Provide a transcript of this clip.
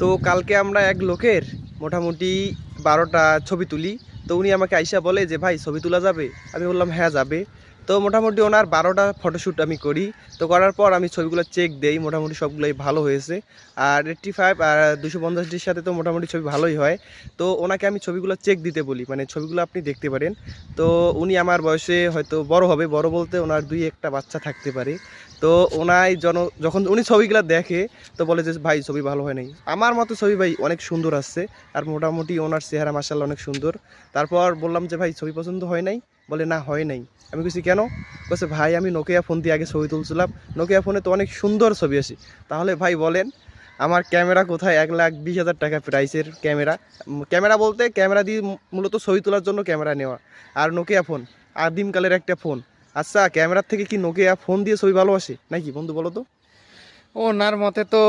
তো কালকে আমরা এক লোকের মোটামুটি 12টা ছবি তুলি। তো উনি আমাকে আইসা বলে যে ভাই ছবি তোলা যাবে। আমি বললাম হ্যাঁ যাবে। তো মোটামুটি ওনার 12টা ফটোশ্যুট আমি করি। তো করার পর আমি ছবিগুলো চেক দেই, মোটামুটি সবগুলোই ভালো হয়েছে। আর 85 আর 250ডির সাথে তো মোটামুটি ছবি ভালোই হয়। তো ওনাকে আমি ছবিগুলো চেক দিতে বলি, মানে ছবিগুলো আপনি দেখতে পারেন। তো উনি আমার বয়সে হয়তো বড় হবে, বড় বলতে ওনার 2-1টা বাচ্চা থাকতে পারে। তো ওনাই যখন উনি ছবিগুলো দেখে তো বলে যে ভাই ছবি ভালো হয় নাই। আমার মতো ছবি ভাই অনেক সুন্দর আসছে। আর মোটামুটি ওনার চেহারা মাশাআল্লাহ অনেক সুন্দর। তারপর বললাম যে ভাই ছবি পছন্দ হয় নাই? বলে না হয় নাই। আমি কইছি কেন? বলছে ভাই আমি নোকিয়া ফোন দিয়ে আগে ছবি তুলছিলাম, নোকিয়া ফোনে তো অনেক সুন্দর ছবি আসে। তাহলে ভাই বলেন আমার ক্যামেরা কোথায়? 1,20,000 টাকা প্রাইসের ক্যামেরা। ক্যামেরা বলতে ক্যামেরা দিয়ে মূলত ছবি তোলার জন্য ক্যামেরা নেওয়া। আর নোকিয়া ফোন আদিমকালের একটা ফোন। আচ্ছা ক্যামেরার থেকে কি নোকিয়া ফোন দিয়ে ছবি ভালো আসে নাকি বন্ধু বলো তো? ওনার মতে তো